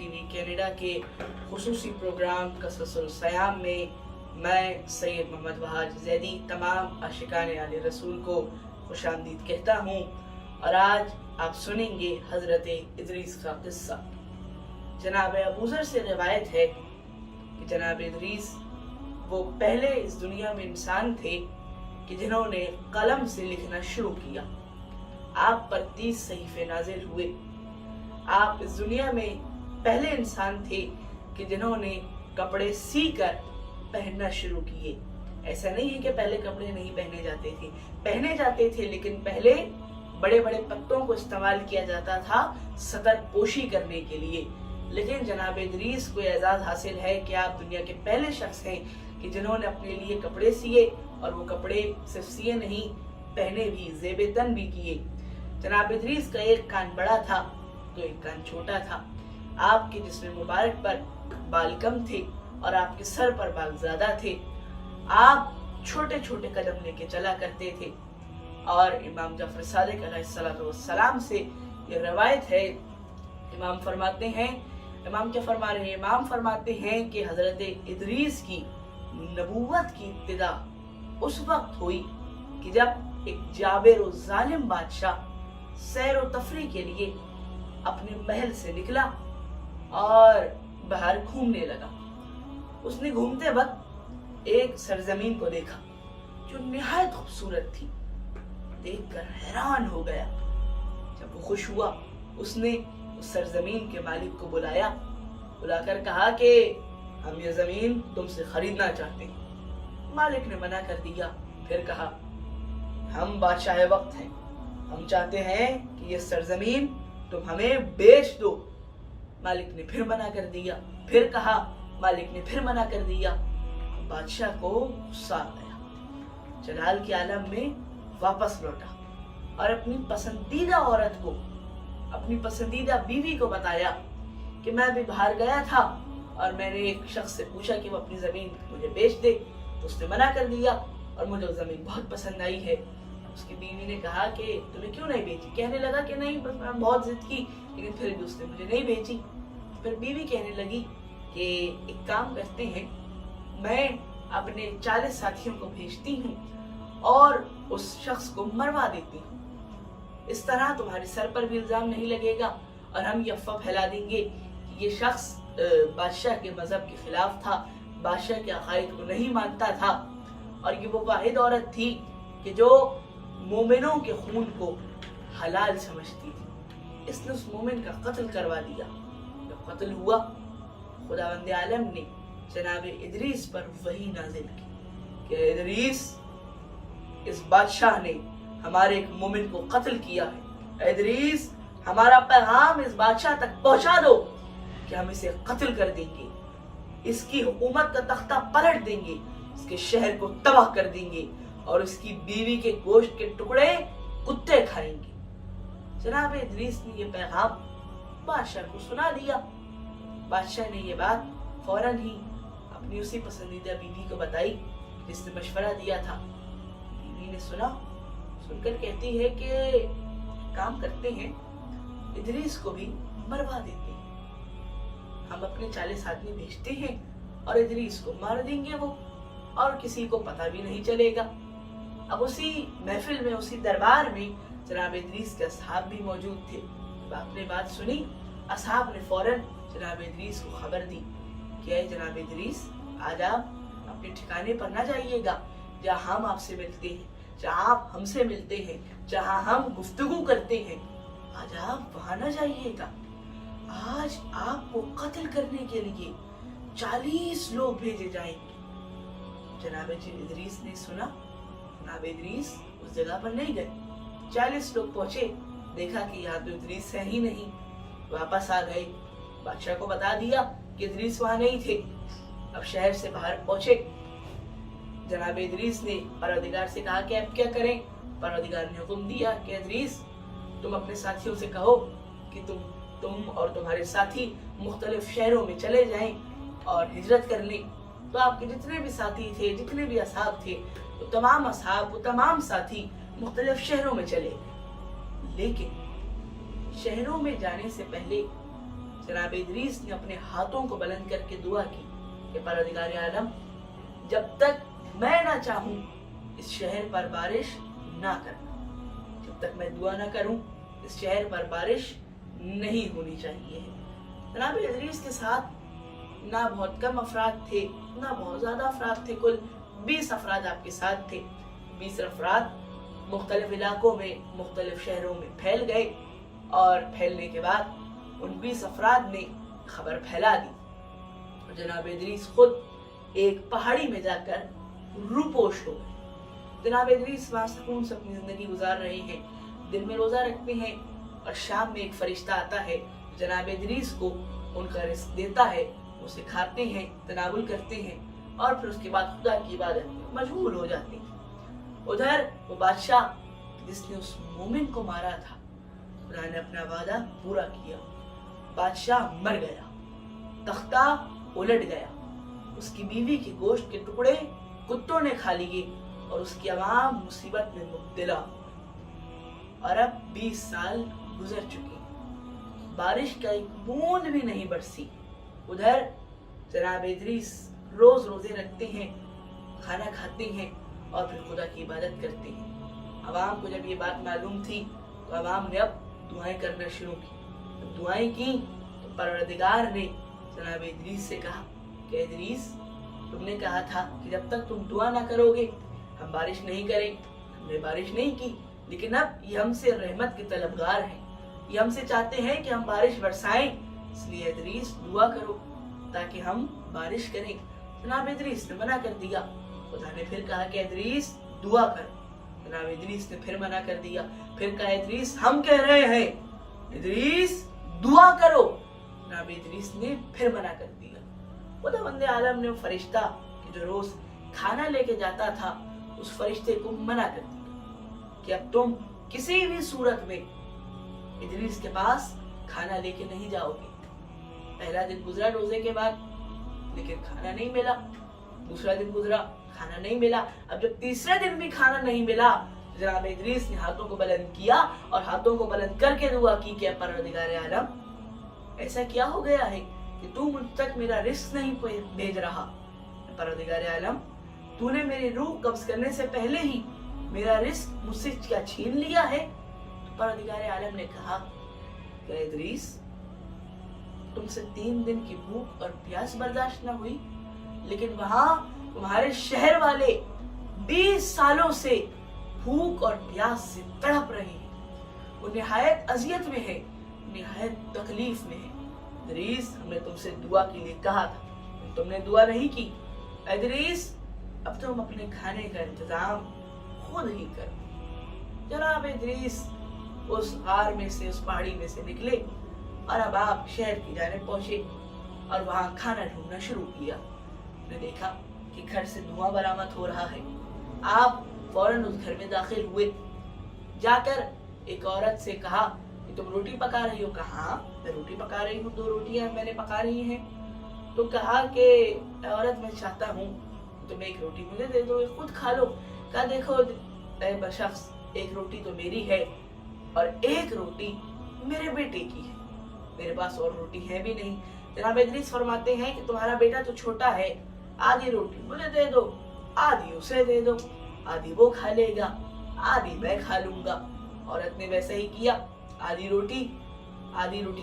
TV Canada के खुसूसी programme कससुल Siam में मैं सैयद मोहम्मद वहाज जैदी तमाम आशिकान आले रसूल को खुशामदीद कहता हूँ। और आज आप सुनेंगे हज़रत इदरीस का किस्सा। जनाब अबूज़र से रिवायत है कि जनाब इदरीस वो पहले इस दुनिया में इंसान थे कि जिन्होंने कलम से लिखना शुरू किया। आप पर 30 सहीफे नाजिल हुए। आप इस दुनिया में पहले इंसान थे कि जिन्होंने कपड़े सी कर पहनना शुरू किए। ऐसा नहीं है कि पहले कपड़े नहीं पहने जाते थे, लेकिन पहले बड़े बड़े पत्तों को इस्तेमाल किया जाता था सतर पोशी करने के लिए। लेकिन जनाब इदरीस को एजाज हासिल है कि आप दुनिया के पहले शख्स हैं कि जिन्होंने अपने लिए कपड़े सिए, और वो कपड़े सिर्फ सिए नहीं, पहने भी, ज़ेबे तन भी किए। जनाब इदरीस का एक कान बड़ा था तो एक कान छोटा था। आपके जिस्म मुबारक पर बाल कम थे और आपके सर पर बाल ज्यादा थे। आप छोटे छोटे कदम लेके चला करते थे। और इमाम जाफर सादिक अलैहिस्सलाम से ये रवायत है, इमाम क्या फरमा रहे हैं? इमाम फरमाते हैं कि हजरत इदरीस की नबूवत की इब्तिदा उस वक्त हुई कि जब एक जाबिर और जालिम बादशाह सैर व तफरी के लिए अपने महल से निकला और बाहर घूमने लगा। उसने घूमते वक्त एक सरजमीन को देखा जो निहायत खूबसूरत थी। देखकर हैरान हो गया। जब वो खुश हुआ, उसने उस सरजमीन के मालिक को बुलाकर कहा कि हम ये जमीन तुमसे खरीदना चाहते हैं। मालिक ने मना कर दिया। फिर कहा, हम बादशाह वक्त हैं, हम चाहते हैं कि ये सरजमीन तुम हमें बेच दो। मालिक ने फिर मना कर दिया। फिर कहा, मालिक ने फिर मना कर दिया। बादशाह को गुस्सा आ गया। जलाल के आलम में वापस लौटा और अपनी पसंदीदा औरत को, अपनी पसंदीदा बीवी को बताया कि मैं अभी बाहर गया था और मैंने एक शख्स से पूछा कि वो अपनी जमीन मुझे बेच दे, तो उसने मना कर दिया और मुझे वो जमीन बहुत पसंद आई है। उसकी बीवी ने कहा कि तुम्हें क्यों नहीं बेची? कहने लगा कि नहीं, बस मैं बहुत जिद की, लेकिन फिर भी उसने मुझे नहीं बेची। फिर बीवी कहने लगी कि एक काम करते हैं, मैं अपने 40 साथियों को भेजती हूँ और उस शख्स को मरवा देती हूँ। इस तरह तुम्हारे सर पर भी इल्जाम नहीं लगेगा और हम ये अफवाह फैला देंगे कि ये शख्स बादशाह के मजहब के खिलाफ था, बादशाह के अकायद को नहीं मानता था, और ये वो वाहिद औरत थी कि जो मोमिनों के खून को हलाल समझती थी। इसने उस मोमिन का कत्ल करवा दिया। जब कत्ल हुआ, खुदावंद आलम ने जनाब इदरीस पर वही नाजिल की कि इदरीस, इस बादशाह ने हमारे एक मोमिन को कत्ल किया है। इदरीस, हमारा पैगाम इस बादशाह तक पहुंचा दो कि हम इसे कत्ल कर देंगे, इसकी हुकूमत का तख्ता पलट देंगे, इसके शहर को तबाह कर देंगे और उसकी बीवी के गोश्त के टुकड़े कुत्ते खाएंगे। जनाब इदरीस ने यह पैगाम बादशाह को सुना दिया। बादशाह ने यह बात फौरन ही अपनी उसी पसंदीदा बीवी को बताई जिसने मशवरा दिया था। बीवी ने सुनकर कहती है कि काम करते हैं, इदरीस को भी मरवा देते हैं। हम अपने 40 आदमी भेजते हैं और इदरीस को मार देंगे वो, और किसी को पता भी नहीं चलेगा। अब उसी महफिल में, उसी दरबार में जनाब इदरीस के असहाब भी मौजूद थे। जब आपने बात सुनी, असहाब ने फौरन जनाब इदरीस को खबर दी कि जनाब इदरीस, आज आप अपने ठिकाने पर ना जाइएगा जहाँ हम आपसे मिलते हैं, जहाँ आप हमसे मिलते हैं, जहाँ हम गुफ्तगू करते हैं, आज आप वहां ना जाइएगा। आज आपको कत्ल करने के लिए 40 लोग भेजे जाएंगे। जनाब इदरीस ने सुना। जनाब इदरीस उस जगह पर नहीं गए। 40 लोग पहुंचे, देखा कि यहाँ तो इदरीस है ही नहीं, वापस आ गए। बादशाह को बता दिया कि इदरीस वहां नहीं थे। अब शहर से बाहर पहुंचे। जनाब इदरीस ने परवरदिगार से कहा कि अब क्या करें? परवरदिगार ने हुक्म दिया कि इदरीस, तुम अपने साथियों से कहो कि तुम और तुम्हारे साथी मुख्तलिफ शहरों में चले जाएं और हिजरत कर लें। तो आपके जितने भी साथी थे, जितने भी असहाब थे, वो तमाम असहाब, वो तमाम साथी मुख्तलिफ शहरों में चले। लेकिन शहरों में जाने से पहले जनाब इदरीस ने अपने हाथों को बुलंद करके दुआ की कि परवरदिगार आलम, जब तक मैं ना चाहूं इस शहर पर बारिश ना करना, जब तक मैं दुआ ना करूं इस शहर पर बारिश नहीं होनी चाहिए। जनाब इदरीस के साथ ना बहुत कम अफराद थे ना बहुत ज़्यादा अफराद थे, कुल 20 अफराद आपके साथ थे। 20 अफराद मुख्तलिफ इलाकों में, मुख्तलिफ शहरों में फैल गए और फैलने के बाद उन 20 अफराद ने खबर फैला दी और जनाब इदरीस खुद एक पहाड़ी में जाकर रूपोश हो गए। जनाब इदरीस वहाँ सुकून से अपनी ज़िंदगी गुजार रहे हैं, दिन में रोज़ा रखते हैं और शाम में एक फरिश्ता आता है, जनाब इदरीस को उनका रिस्क देता है, उसे खाते हैं, तनावुल करते हैं और फिर उसके बाद खुदा की इबादत में मशगूल हो जाते हैं। उधर वो बादशाह जिसने उस मोमिन को मारा था, खुदा ने अपना वादा पूरा किया, बादशाह मर गया, तख्ता उलट गया, उसकी बीवी के गोश्त के टुकड़े कुत्तों ने खा लिए और उसकी आवाम मुसीबत में मुब्तला। और अब 20 साल गुजर चुके, बारिश का एक बूंद भी नहीं बरसी। उधर जनाब इदरीस रोज रोजे रखते हैं, खाना खाते हैं और फिर खुदा की इबादत करते हैं। अवाम को जब ये बात मालूम थी तो अवाम ने अब दुआएं करना शुरू की। जब दुआएं की तो परवरदिगार ने जनाब इदरीस से कहा कि इदरीस, तुमने कहा था कि जब तक तुम दुआ ना करोगे हम बारिश नहीं करें, हमने बारिश नहीं की, लेकिन अब ये हमसे रहमत के तलबगार हैं, ये हमसे चाहते हैं कि हम बारिश बरसाएं, इसलिए इदरीस दुआ करो ताकि हम बारिश करें। जनाब इदरीस ने मना कर दिया। खुदा ने फिर कहा कि इदरीस दुआ कर। जनाब इदरीस ने फिर मना कर दिया। फिर कहा इदरीस हम कह रहे हैं, इदरीस दुआ करो। जनाब इदरीस ने फिर मना कर दिया। खुदा बंदे आलम ने वो फरिश्ता कि जो रोज खाना लेके जाता था, उस फरिश्ते को मना कर दिया कि अब तुम किसी भी सूरत में इदरीस के पास खाना लेके नहीं जाओगे। पहला दिन गुजरा रोजे के बाद, लेकिन खाना नहीं मिला। दूसरा दिन गुजरा, खाना नहीं मिला। अब जब तीसरे दिन भी खाना नहीं मिला, जनाब इदरीस ने हाथों को बुलंद किया और हाथों को बुलंद करके दुआ की कि परवरदिगार आलम, ऐसा क्या हो गया है कि तू मुझ तक मेरा रिस्क नहीं भेज रहा। परवरदिगार आलम, तूने मेरी रूह कब्ज करने से पहले ही मेरा रिस्क मुझसे क्या छीन लिया है। तो परवरदिगार आलम ने कहा कि इदरीस, तुमसे 3 दिन की भूख और प्यास बर्दाश्त न हुई, लेकिन वहां तुम्हारे शहर वाले 20 सालों से भूख और प्यास से तड़प रहे हैं, वो निहायत अजियत में है, निहायत तकलीफ में है। इदरीस, हमने तुमसे दुआ के लिए कहा था, तुमने दुआ नहीं की। इदरीस, अब तुम अपने खाने का इंतजाम खुद ही करो। जनाब इदरीस उस गार में से, उस पहाड़ी में से निकले और अब आप शहर की जाने पहुंचे और वहां खाना ढूंढना शुरू किया। ने देखा कि घर से धुआं बरामद हो रहा है। आप फौरन उस घर में दाखिल हुए। जाकर एक औरत से कहा कि तुम रोटी पका रही हो? कहा हाँ, मैं रोटी पका रही हूँ, 2 रोटियां मैंने पका रही हैं। तो कहा कि औरत, मैं चाहता हूँ तुम एक रोटी मुझे दे दो, खुद खा लो। कहा देखो शख्स, एक रोटी तो मेरी है और एक रोटी मेरे बेटे की है, मेरे पास और रोटी है भी नहीं। जनाब इदरीस फरमाते हैं कि तुम्हारा बेटा तो छोटा है, आधी रोटी मुझे दे दो, आधी उसे दे दो, आधी वो खा लेगा, आधी मैं खा लूंगा। औरत ने वैसा ही किया। आधी रोटी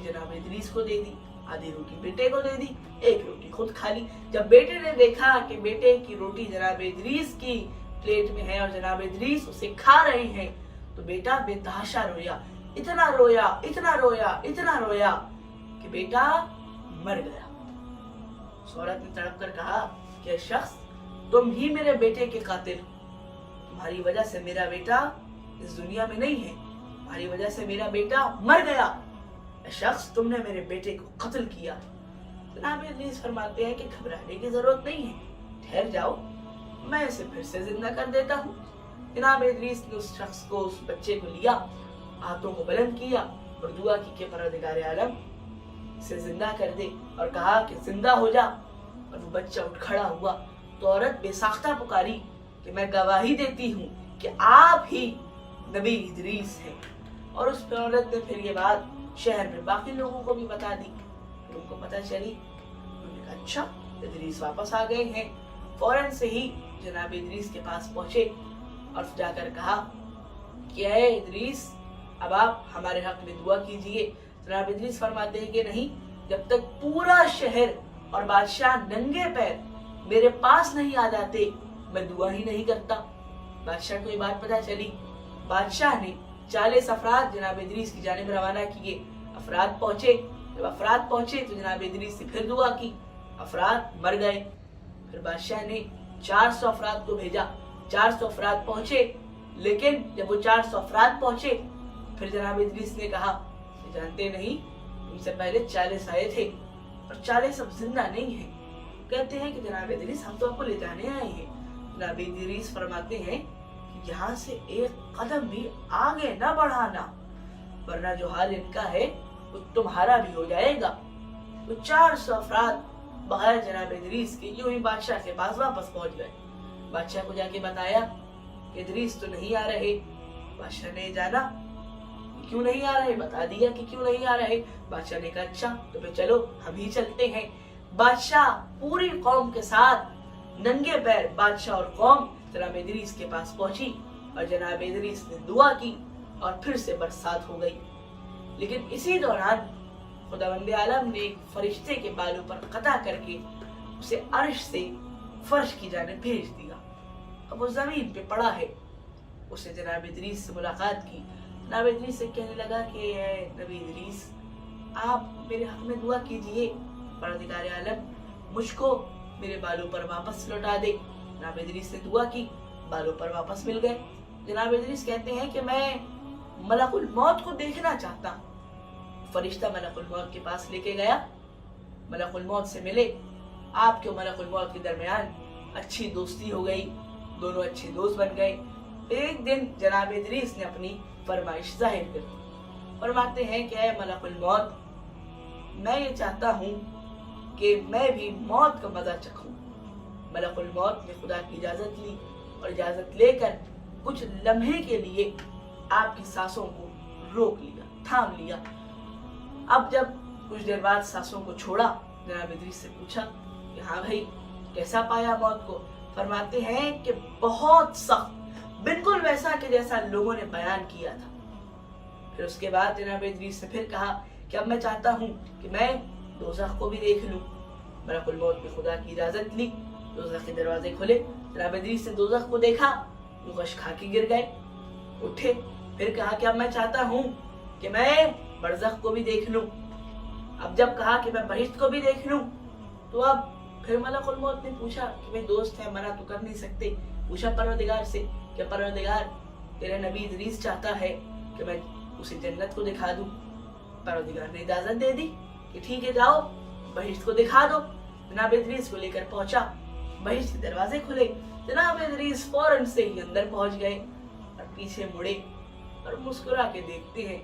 जनाब इदरीस को दे दी, आधी रोटी बेटे को दे दी, एक रोटी खुद खा ली। जब बेटे ने देखा कि बेटे की रोटी जनाब इदरीस की प्लेट में है और जनाब इदरीस उसे खा रहे हैं, तो बेटा बेतहाशा रोया, इतना रोया, इतना रोया, इतना रोया कि बेटा मर गया। उस औरत ने तड़प कर कहा कि शख्स, तुम ही मेरे बेटे के कातिल, तुम्हारी वजह से मेरा बेटा इस दुनिया में नहीं है, तुम्हारी वजह से मेरा बेटा मर गया। शख्स, तुमने मेरे बेटे को कत्ल किया। जनाब इदरीस फरमाते हैं कि घबराने की जरूरत नहीं है, ठहर जाओ, मैं इसे फिर से जिंदा कर देता हूँ। जनाब इदरीस ने उस शख्स को, उस बच्चे को लिया, हाथों को बुलंद किया और दुआ की कि परवरदिगार आलम इसे जिंदा कर दे, और कहा कि जिंदा हो जा। और वो बच्चा उठ खड़ा हुआ तो औरत बेसाख्ता पुकारी कि मैं गवाही देती हूँ कि आप ही नबी इदरीस हैं। और उस औरत ने फिर ये बात शहर में बाकी लोगों को भी बता दी। तुमको पता चली? उन्होंने कहा अच्छा, इदरीस वापस आ गए हैं। फौरन से ही जनाब इदरीस के पास पहुंचे और जाकर कहा कि ऐ इदरीस, अब आप हमारे हक में दुआ कीजिए। जनाब इदरीस फरमाते हैं कि नहीं, जब तक पूरा शहर और बादशाह नंगे पैर मेरे पास नहीं आ जाते मैं दुआ ही नहीं करता। बादशाह को ये बात पता चली। बादशाह ने 40 अफराद जनाब इदरीस की जानिब रवाना किए। अफराद पहुंचे। जब अफराद पहुंचे तो जनाब इदरीस से फिर दुआ की। अफराद मर गए। फिर बादशाह ने 400 अफराद को भेजा। 400 अफराद पहुंचे, लेकिन जब वो 400 अफराद पहुंचे फिर जनाब इदरीस ने कहा कि जानते नहीं, तुमसे पहले 40 आए थे और 40 अब जिंदा नहीं है। कहते हैं कि जनाब इदरीस, हम तो आपको ले जाने आए हैं। जनाब इदरीस फरमाते हैं कि यहाँ से एक कदम भी आगे न बढ़ाना, वरना जो हाल इनका है वो तुम्हारा भी हो जाएगा। तो 400 अफराद बगैर जनाब इदरीस के यूं ही बादशाह के पास वापस पहुंच गए। बादशाह को जाके बताया कि इदरीस तो नहीं आ रहे। बादशाह ने जाना क्यों नहीं आ रहे, बता दिया कि क्यों नहीं आ रहे। बादशाह ने कहा अच्छा, तो फिर चलो हम ही चलते हैं। बादशाह पूरी कौम के साथ नंगे पैर, बादशाह और कौम जनाब इदरीस के पास पहुंची और जनाब इदरीस ने दुआ की और फिर से बरसात हो गई। लेकिन इसी दौरान खुदावंद आलम ने एक फरिश्ते के बालों पर कता करके उसे अर्श से फर्श की जानिब भेज दिया। अब वो जमीन पे पड़ा है। उसने जनाब इदरीस से मुलाकात की। जनाब इदरीस से कहने लगा कि नबी इदरीस, आप मेरे हक में दुआ कीजिए, परवरदिगार आलम मुझको मेरे बालों पर वापस लौटा दे। जनाब इदरीस ने दुआ की, बालों पर वापस मिल गए। जनाब इदरीस कहते हैं कि मैं मलकुल मौत को देखना चाहता। फरिश्ता मलकुल मौत के पास लेके गया। मलकुल मौत से मिले। आपके मलकुल मौत के दरमियान अच्छी दोस्ती हो गई, दोनों अच्छे दोस्त बन गए। एक दिन जनाब इदरीस ने अपनी फरमाइश जाहिर कर दी। फरमाते हैं कि ऐ मलकुल मौत, मैं ये चाहता हूँ कि मैं भी मौत का मजा चखूं। मलकुल मौत ने खुदा की इजाजत ली और इजाजत लेकर कुछ लम्हे के लिए आपकी सांसों को रोक लिया, थाम लिया। अब जब कुछ देर बाद सांसों को छोड़ा, जनाब इदरीस से पूछा कि हाँ भाई, कैसा पाया मौत को? फरमाते हैं कि बहुत सख्त, बिल्कुल वैसा कि जैसा लोगों ने बयान किया था। फिर उसके बाद जनाब इदरीस ने फिर कहा कि अब मैं चाहता हूँ कि मैं दोज़ख को भी देख लूं। मलकुल मौत ने खुदा की इजाजत ली, दोज़ख के दरवाजे खुले। जनाब इदरीस ने दोज़ख को देखा, वो गश खा के गिर गए, उठे। फिर कहा कि अब मैं चाहता हूँ कि मैं बरज़ख को भी देख लूं। अब जब कहा कि मैं बहिश्त को भी देख लूं, तो अब फिर मलकुल मौत ने पूछा कि भाई दोस्त है, मना तो कर नहीं सकते। पूछा परवरदिगार से कि परवरदिगार, तेरे नबी इदरीस चाहता है कि मैं उसे जन्नत को दिखा दूं। परवरदिगार ने इजाजत दे दी कि ठीक है, जाओ बहिश्त को दिखा दो। जनाब इदरीस को लेकर पहुंचा, बहिश्त के दरवाजे खुले। जनाब इदरीस फौरन से ही अंदर पहुंच गए और पीछे मुड़े और मुस्कुरा के देखते हैं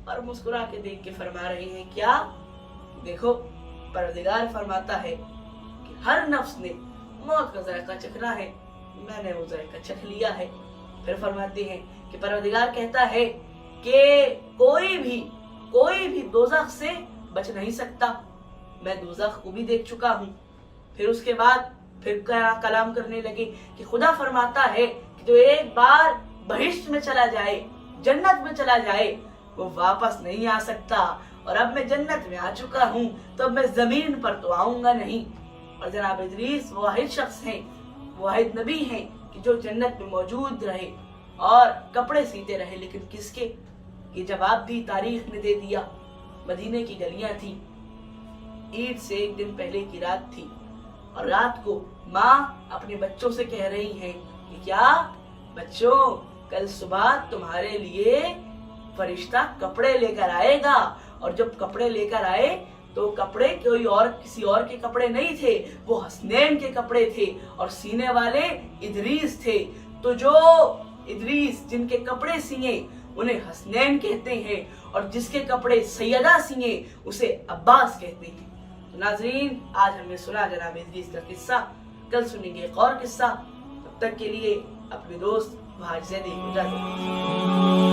और मुस्कुरा के देख के फरमा रहे हैं क्या? देखो, परवरदिगार फरमाता है कि हर नफ्स ने मौत का जायका चखना है, मैंने वो जायका चख लिया है। फिर फरमाते हैं कि परवरदिगार कहता है कि कोई भी दोज़ख से बच नहीं सकता। मैं दोज़ख को भी देख चुका हूँ। फिर उसके बाद फिर कलाम करने लगे कि खुदा फरमाता है कि जो एक बार बहिश्त में चला जाए, जन्नत में चला जाए, वो वापस नहीं आ सकता। और अब मैं जन्नत में आ चुका हूँ, तो अब मैं जमीन पर तो आऊंगा नहीं। और जनाब इदरीस वाहिद शख्स हैं, वाहिद नबी हैं कि जो जन्नत में मौजूद रहे और कपड़े सीते रहे। लेकिन किसके? ये जवाब भी तारीख ने दे दिया। मदीने की गलियां थी, ईद से एक दिन पहले की रात थी और रात को माँ अपने बच्चों से कह रही है कि क्या बच्चों, कल सुबह तुम्हारे लिए फरिश्ता कपड़े लेकर आएगा। और जब कपड़े लेकर आए तो कपड़े कोई और किसी और के कपड़े नहीं थे, वो हसनैन के कपड़े थे और सीने वाले इदरीस थे। तो जो इदरीस जिनके कपड़े सिए उन्हें हसनैन कहते हैं और जिसके कपड़े सैयदा सिए उसे अब्बास कहते हैं। तो नाज़रीन, आज हमने सुना जनाब इदरीस का किस्सा, कल सुनेंगे एक और किस्सा। तब तक के लिए अपने दोस्त भाई ज़ैदी को इजाज़त दीजिए।